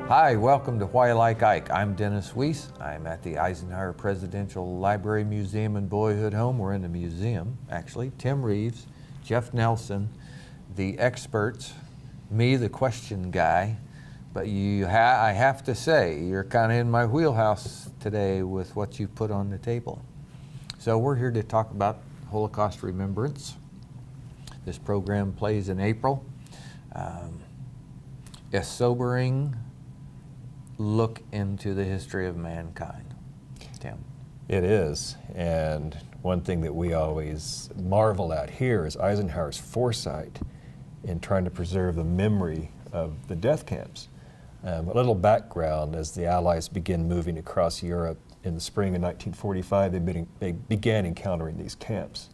Hi, welcome to Why Like Ike. I'm Dennis Weiss. I'm at the Eisenhower Presidential Library Museum and Boyhood Home. We're in the museum, actually. Tim Reeves, Jeff Nelson, the experts, me, the question guy. But I have to say, you're kind of in my wheelhouse today with what you put on the table. So we're here to talk about Holocaust Remembrance. This program plays in April. A sobering look into the history of mankind. Tim. It is, and one thing that we always marvel at here is Eisenhower's foresight in trying to preserve the memory of the death camps. A little background: as the Allies began moving across Europe in the spring of 1945, they began encountering these camps.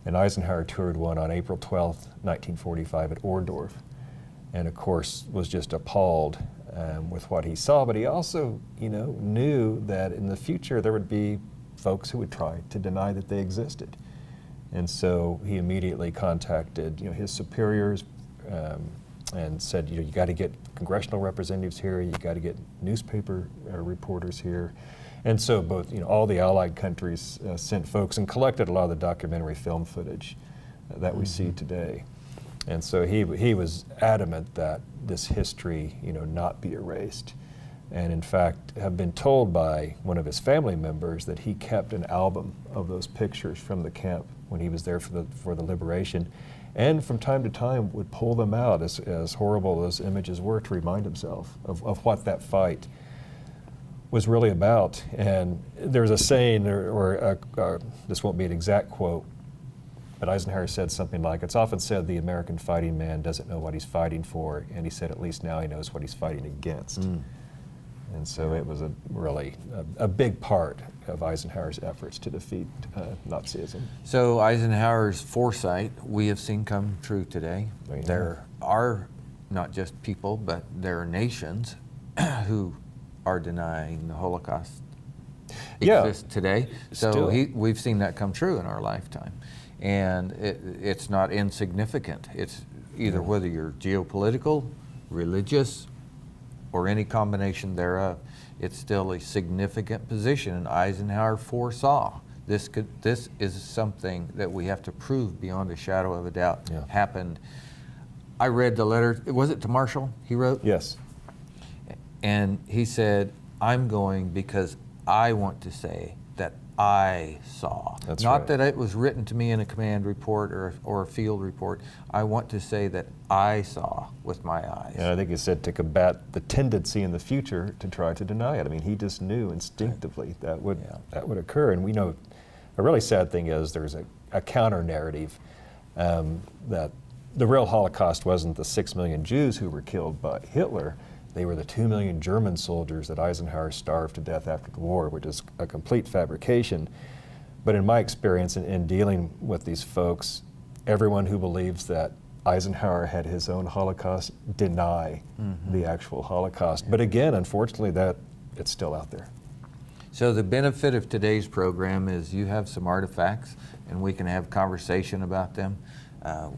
And Eisenhower toured one on April 12th, 1945 at Ohrdruf, and of course was just appalled with what he saw, but he also, knew that in the future there would be folks who would try to deny that they existed. And so he immediately contacted, his superiors and said, you got to get congressional representatives here, you got to get newspaper reporters here. And so both, all the Allied countries sent folks and collected a lot of the documentary film footage that we see today. And so he was adamant that this history, not be erased. And in fact, have been told by one of his family members that he kept an album of those pictures from the camp when he was there for the liberation, and from time to time would pull them out, as horrible those images were, to remind himself of what that fight was really about. And there's a saying, this won't be an exact quote, but Eisenhower said something like, it's often said the American fighting man doesn't know what he's fighting for, and he said at least now he knows what he's fighting against. And so it was really a big part of Eisenhower's efforts to defeat Nazism. So Eisenhower's foresight we have seen come true today. Yeah. There are not just people, but there are nations who are denying the Holocaust exists today. So we've seen that come true in our lifetime. And it's not insignificant. It's either whether you're geopolitical, religious, or any combination thereof, it's still a significant position. And Eisenhower foresaw this is something that we have to prove beyond a shadow of a doubt happened. I read the letter, was it to Marshall he wrote? Yes. And he said, I'm going because I want to say that I saw. That's Not right. that it was written to me in a command report or a field report. I want to say that I saw with my eyes. And I think he said to combat the tendency in the future to try to deny it. I mean, he just knew instinctively that would occur. And we know a really sad thing is there's a counter narrative that the real Holocaust wasn't the 6 million Jews who were killed by Hitler. They were the 2 million German soldiers that Eisenhower starved to death after the war, which is a complete fabrication. But in my experience in dealing with these folks, everyone who believes that Eisenhower had his own Holocaust deny the actual Holocaust. But again, unfortunately, it's still out there. So the benefit of today's program is you have some artifacts and we can have conversation about them.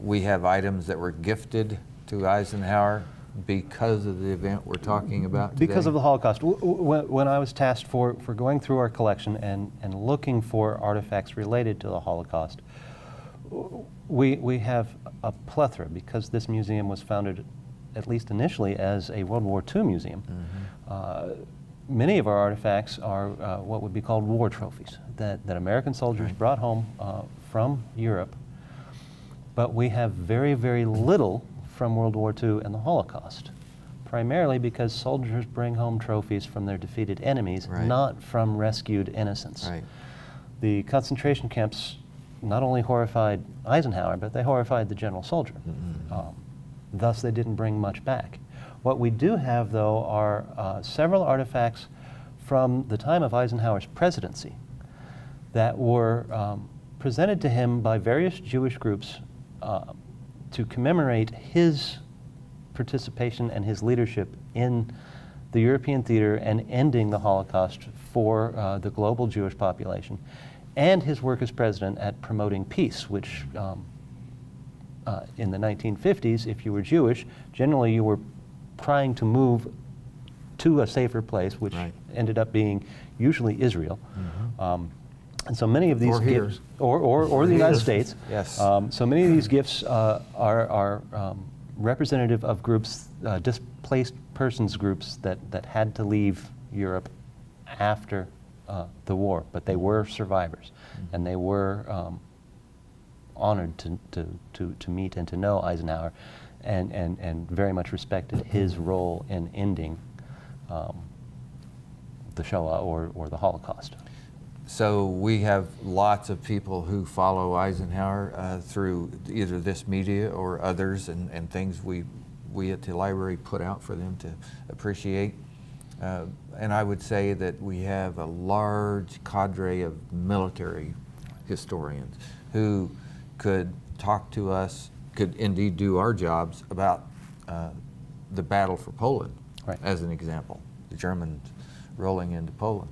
We have items that were gifted to Eisenhower because of the event we're talking about today? Because of the Holocaust. When I was tasked for going through our collection and looking for artifacts related to the Holocaust, we have a plethora, because this museum was founded, at least initially, as a World War II museum. Many of our artifacts are what would be called war trophies that American soldiers brought home from Europe, but we have very, very little from World War II and the Holocaust, primarily because soldiers bring home trophies from their defeated enemies, not from rescued innocents. The concentration camps not only horrified Eisenhower, but they horrified the general soldier. Thus, they didn't bring much back. What we do have, though, are several artifacts from the time of Eisenhower's presidency that were presented to him by various Jewish groups to commemorate his participation and his leadership in the European theater and ending the Holocaust for the global Jewish population, and his work as president at promoting peace, which in the 1950s, if you were Jewish, generally you were trying to move to a safer place, which Right. ended up being usually Israel. And so many of these Or here. gifts, or the United States. Yes. So many of these gifts are representative of groups, displaced persons groups that had to leave Europe after the war, but they were survivors, and they were honored to meet and to know Eisenhower, and very much respected his role in ending the Shoah or the Holocaust. So we have lots of people who follow Eisenhower through either this media or others, and things we at the library put out for them to appreciate. And I would say that we have a large cadre of military historians who could talk to us, could indeed do our jobs about the battle for Poland, Right. as an example, the Germans rolling into Poland.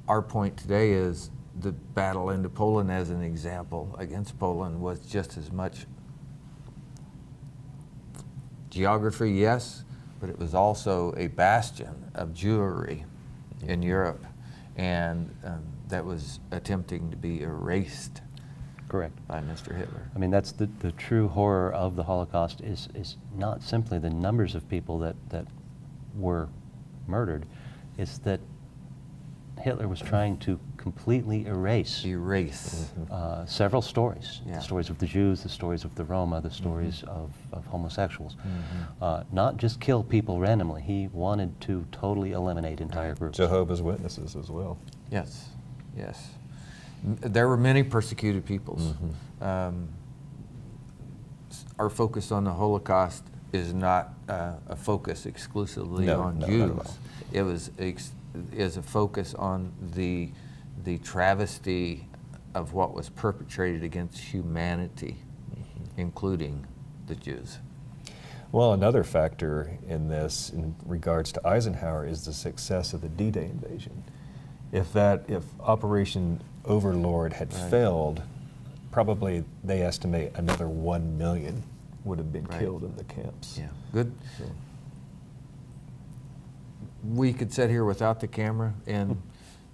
Our point today is the battle into Poland, as an example, against Poland was just as much geography, yes, but it was also a bastion of Jewry in Europe, and that was attempting to be erased. Correct. By Mr. Hitler. I mean, that's the true horror of the Holocaust is not simply the numbers of people that were murdered, it's that Hitler was trying to completely erase several stories. Yeah. The stories of the Jews, the stories of the Roma, the stories of homosexuals. Not just kill people randomly. He wanted to totally eliminate entire groups. Jehovah's Witnesses as well. Yes, yes. There were many persecuted peoples. Our focus on the Holocaust is not a focus exclusively on no, Jews. not at all. It was is a focus on the travesty of what was perpetrated against humanity, including the Jews. Well, another factor in this, in regards to Eisenhower, is the success of the D-Day invasion. If Operation Overlord had failed, probably they estimate another 1 million would have been killed in the camps. Yeah, good. So. We could sit here without the camera, and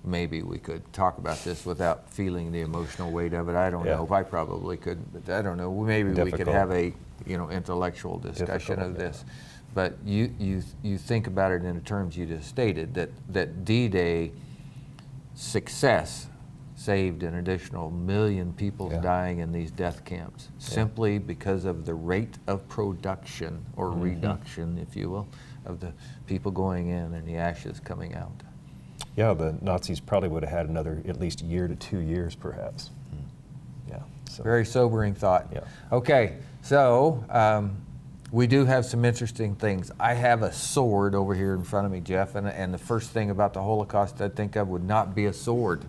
maybe we could talk about this without feeling the emotional weight of it. I don't know. I probably could, but I don't know. Maybe we could have a intellectual discussion of this. But you think about it in the terms you just stated, that D-Day success saved an additional 1 million people dying in these death camps, simply because of the rate of production or reduction, if you will, of the people going in and the ashes coming out. Yeah, the Nazis probably would have had another at least year to 2 years, perhaps. Yeah. So. Very sobering thought. Yeah. Okay, so we do have some interesting things. I have a sword over here in front of me, Jeff, and the first thing about the Holocaust I'd think of would not be a sword.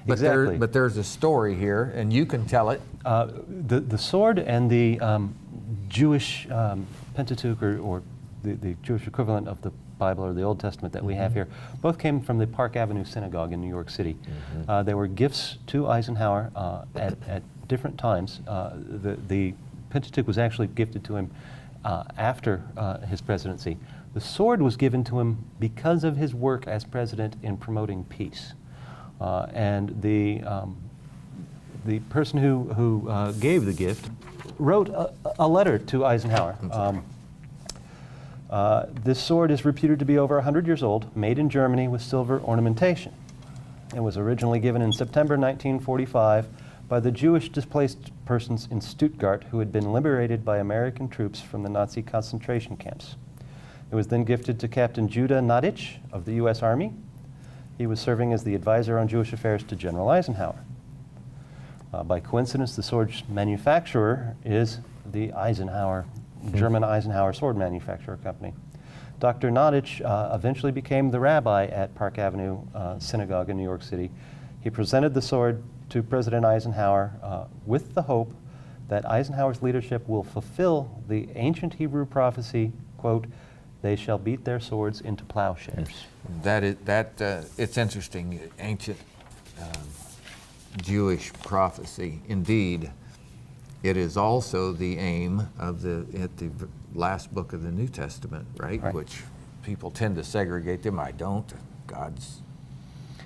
But Exactly. But there's a story here, and you can tell it. The sword and the Jewish Pentateuch, or the Jewish equivalent of the Bible or the Old Testament that we have here, both came from the Park Avenue Synagogue in New York City. They were gifts to Eisenhower at different times. The Pentateuch was actually gifted to him after his presidency. The sword was given to him because of his work as president in promoting peace. And the person who gave the gift wrote a letter to Eisenhower. This sword is reputed to be over 100 years old, made in Germany with silver ornamentation. It was originally given in September 1945 by the Jewish displaced persons in Stuttgart who had been liberated by American troops from the Nazi concentration camps. It was then gifted to Captain Judah Nadich of the U.S. Army. He was serving as the advisor on Jewish affairs to General Eisenhower. By coincidence, the sword's manufacturer is the German Eisenhower Sword Manufacturer Company. Dr. Nadich eventually became the rabbi at Park Avenue Synagogue in New York City. He presented the sword to President Eisenhower with the hope that Eisenhower's leadership will fulfill the ancient Hebrew prophecy, quote, "They shall beat their swords into plowshares." It's interesting, ancient Jewish prophecy. Indeed, it is also the aim of the last book of the New Testament, right? Which people tend to segregate them. I don't. God's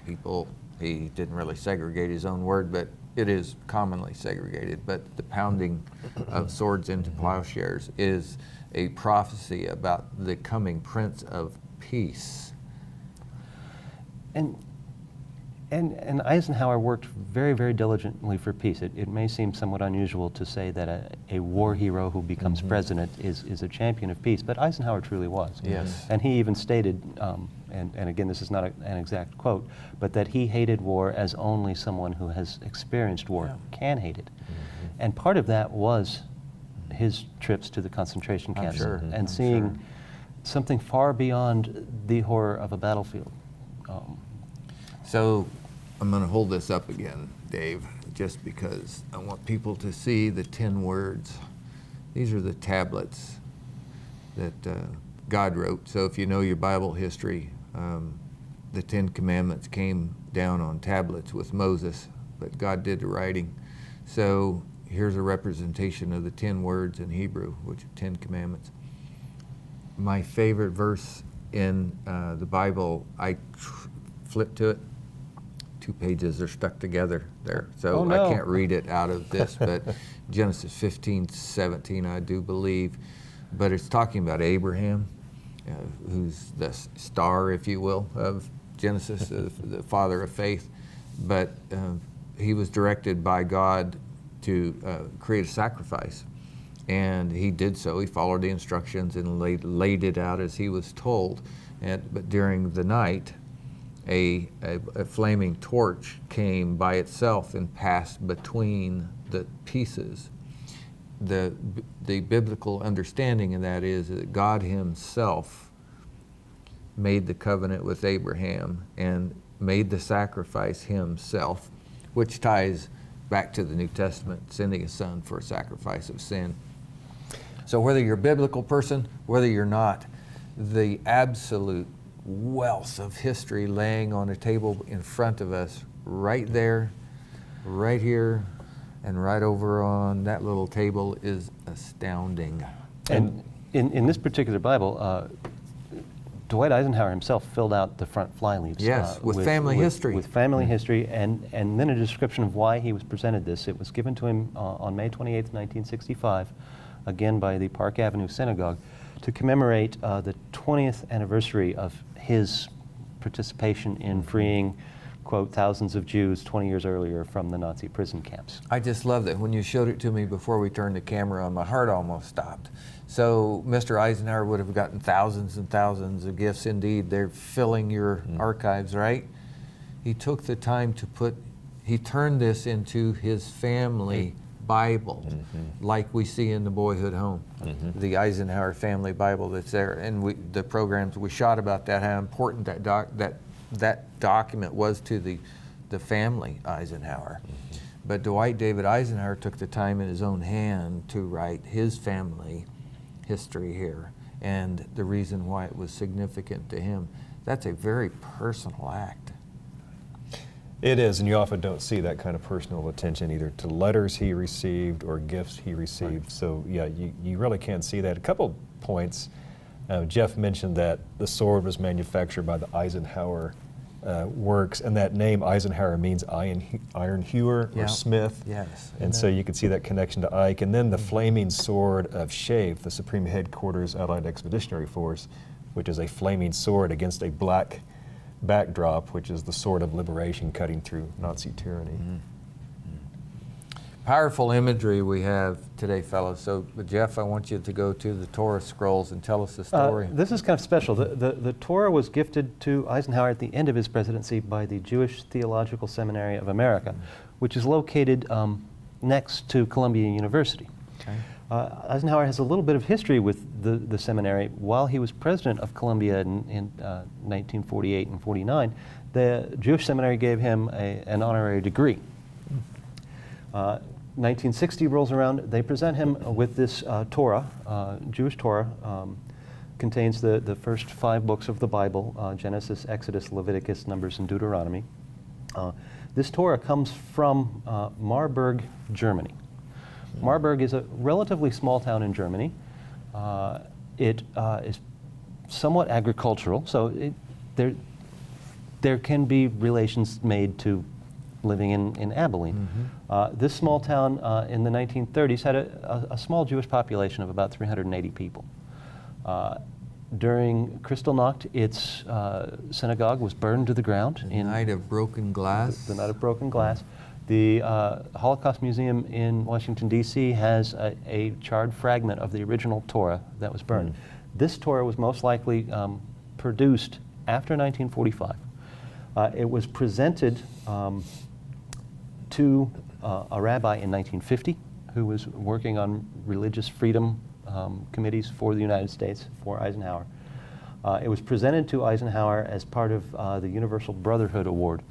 people, he didn't really segregate his own word, but it is commonly segregated. But the pounding of swords into plowshares is a prophecy about the coming Prince of Peace. And Eisenhower worked very, very diligently for peace. It may seem somewhat unusual to say that a war hero who becomes president is a champion of peace, but Eisenhower truly was. Yes. And he even stated, and again, this is not an exact quote, but that he hated war as only someone who has experienced war can hate it. And part of that was his trips to the concentration camps and seeing something far beyond the horror of a battlefield. So I'm going to hold this up again, Dave, just because I want people to see the 10 words. These are the tablets that God wrote. So if you know your Bible history, the 10 Commandments came down on tablets with Moses, but God did the writing. So here's a representation of the 10 words in Hebrew, which are 10 Commandments. My favorite verse in the Bible, I flipped to it. 2 pages are stuck together there, so I can't read it out of this, but Genesis 15:17, I do believe, but it's talking about Abraham, who's the star, if you will, of Genesis, the father of faith, but he was directed by God to create a sacrifice, and he did so. He followed the instructions and laid it out as he was told, but during the night, a flaming torch came by itself and passed between the pieces. The biblical understanding of that is that God himself made the covenant with Abraham and made the sacrifice himself, which ties back to the New Testament, sending his son for a sacrifice of sin. So whether you're a biblical person, whether you're not, the absolute wealth of history laying on a table in front of us, right there, right here, and right over on that little table is astounding. And in this particular Bible, Dwight Eisenhower himself filled out the front flyleaves. Yes, with family history. With family history, and then a description of why he was presented this. It was given to him on May 28th, 1965, again by the Park Avenue Synagogue, to commemorate the 20th anniversary of his participation in freeing, quote, thousands of Jews 20 years earlier from the Nazi prison camps. I just love that. When you showed it to me before we turned the camera on, my heart almost stopped. So Mr. Eisenhower would have gotten thousands and thousands of gifts. Indeed, they're filling your archives, right? He took the time to he turned this into his family Bible, like we see in the Boyhood Home, the Eisenhower family Bible that's there. And the programs we shot about that, how important that document was to the family Eisenhower. But Dwight David Eisenhower took the time in his own hand to write his family history here, and the reason why it was significant to him. That's a very personal act. It is, and you often don't see that kind of personal attention either to letters he received or gifts he received. Right. So yeah, you really can't see that. A couple points. Jeff mentioned that the sword was manufactured by the Eisenhower works, and that name Eisenhower means iron hewer or smith. Yes. And so you can see that connection to Ike. And then the flaming sword of Shafe, the Supreme Headquarters Allied Expeditionary Force, which is a flaming sword against a black backdrop, which is the sword of liberation cutting through Nazi tyranny. Powerful imagery we have today, fellows. So, Jeff, I want you to go to the Torah scrolls and tell us the story. This is kind of special. The Torah was gifted to Eisenhower at the end of his presidency by the Jewish Theological Seminary of America, which is located next to Columbia University. Okay. Eisenhower has a little bit of history with the seminary. While he was president of Columbia in 1948 and 49, the Jewish seminary gave him an honorary degree. 1960 rolls around, they present him with this Torah, Jewish Torah, contains the first 5 books of the Bible, Genesis, Exodus, Leviticus, Numbers, and Deuteronomy. This Torah comes from Marburg, Germany. Marburg is a relatively small town in Germany. It is somewhat agricultural, so there can be relations made to living in Abilene. This small town in the 1930s had a small Jewish population of about 380 people. During Kristallnacht, its synagogue was burned to the ground. The Night of Broken Glass. The Night of Broken Glass. The Holocaust Museum in Washington, D.C. has a charred fragment of the original Torah that was burned. This Torah was most likely produced after 1945. It was presented to a rabbi in 1950 who was working on religious freedom committees for the United States, for Eisenhower. It was presented to Eisenhower as part of the Universal Brotherhood Award.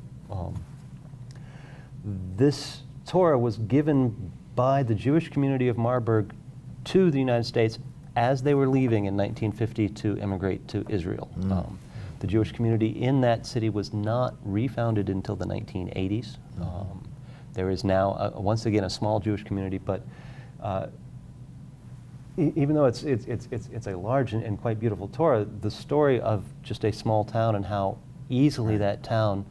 This Torah was given by the Jewish community of Marburg to the United States as they were leaving in 1950 to immigrate to Israel. The Jewish community in that city was not refounded until the 1980s. There is now, once again, a small Jewish community, but even though it's a large and quite beautiful Torah, the story of just a small town and how easily that town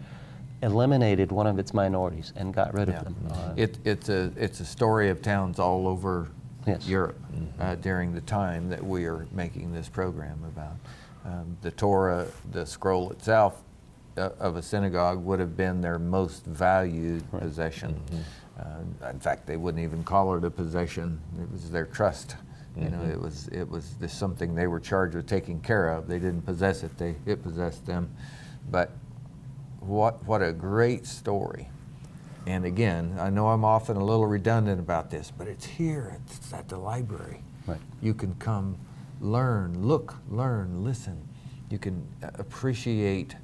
eliminated one of its minorities and got rid of them. It's a story of towns all over Europe during the time that we are making this program about. The Torah, the scroll itself of a synagogue would have been their most valued possession. In fact, they wouldn't even call it a possession. It was their trust. You know, it was just something they were charged with taking care of. They didn't possess it; it possessed them. But what a great story! And again, I know I'm often a little redundant about this, but it's here. It's at the library. Right. You can come, learn, look, learn, listen. You can appreciate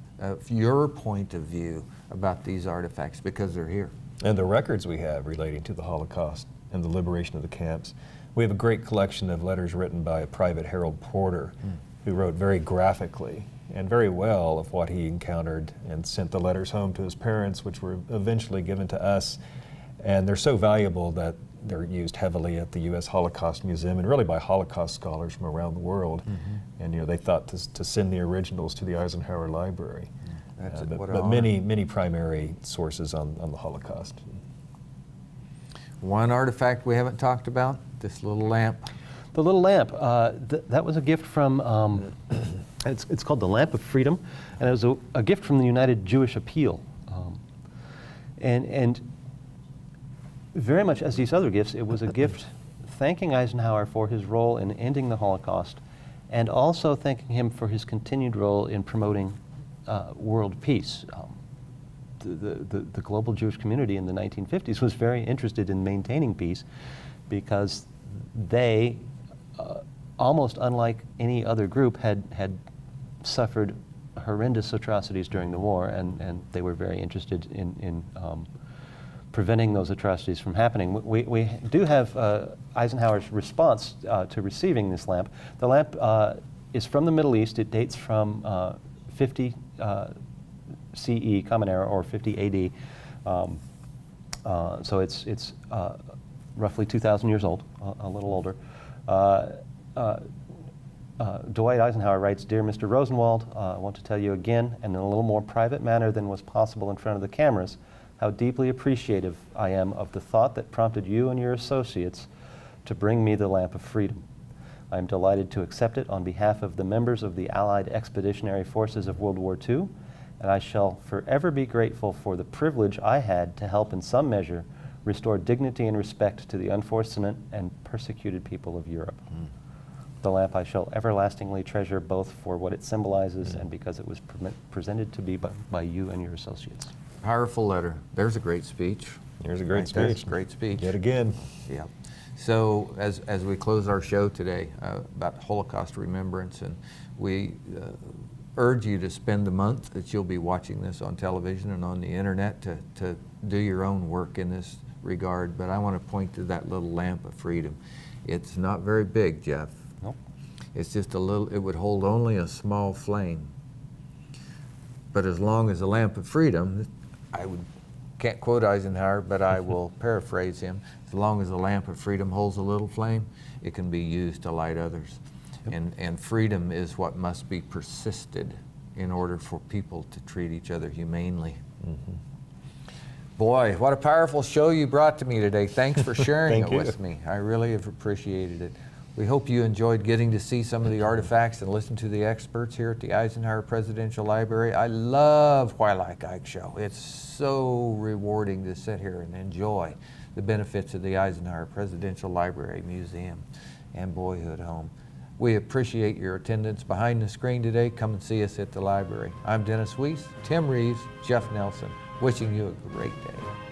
your point of view about these artifacts because they're here. And the records we have relating to the Holocaust and the liberation of the camps. We have a great collection of letters written by a Private Harold Porter, who wrote very graphically and very well of what he encountered and sent the letters home to his parents, which were eventually given to us. And they're so valuable that they're used heavily at the U.S. Holocaust Museum and really by Holocaust scholars from around the world. And you know, they thought to send the originals to the Eisenhower Library. But many primary sources on the Holocaust. One artifact we haven't talked about, this little lamp. The little lamp, that was a gift from, it's called the Lamp of Freedom, and it was a gift from the United Jewish Appeal. And very much as these other gifts, it was a gift thanking Eisenhower for his role in ending the Holocaust and also thanking him for his continued role in promoting world peace. The global Jewish community in the 1950s was very interested in maintaining peace because they, almost unlike any other group, had suffered horrendous atrocities during the war, and they were very interested in preventing those atrocities from happening. We do have Eisenhower's response to receiving this lamp. The lamp is from the Middle East. It dates from 50 CE, Common Era, or 50 AD. So it's roughly 2,000 years old, a little older. Dwight Eisenhower writes, "Dear Mr. Rosenwald, I want to tell you again, and in a little more private manner than was possible in front of the cameras, how deeply appreciative I am of the thought that prompted you and your associates to bring me the Lamp of Freedom. I am delighted to accept it on behalf of the members of the Allied Expeditionary Forces of World War II, and I shall forever be grateful for the privilege I had to help in some measure restore dignity and respect to the unfortunate and persecuted people of Europe. The lamp I shall everlastingly treasure, both for what it symbolizes and because it was presented to me by you and your associates." Powerful letter. There's a great speech. There's a great speech. That's a great speech. Yet again. Yeah. So as we close our show today about Holocaust remembrance, and we urge you to spend the month that you'll be watching this on television and on the internet to do your own work in this regard. But I want to point to that little lamp of freedom. It's not very big, Jeff. Nope. It's just a little, it would hold only a small flame. But as long as the lamp of freedom, can't quote Eisenhower, but I will paraphrase him. As long as the lamp of freedom holds a little flame, it can be used to light others. And freedom is what must be persisted in order for people to treat each other humanely. Boy, what a powerful show you brought to me today. Thanks for sharing it with me. I really have appreciated it. We hope you enjoyed getting to see some of the artifacts and listen to the experts here at the Eisenhower Presidential Library. I love Like Ike show. It's so rewarding to sit here and enjoy the benefits of the Eisenhower Presidential Library Museum and Boyhood Home. We appreciate your attendance behind the screen today. Come and see us at the library. I'm Dennis Weiss, Tim Reeves, Jeff Nelson, wishing you a great day.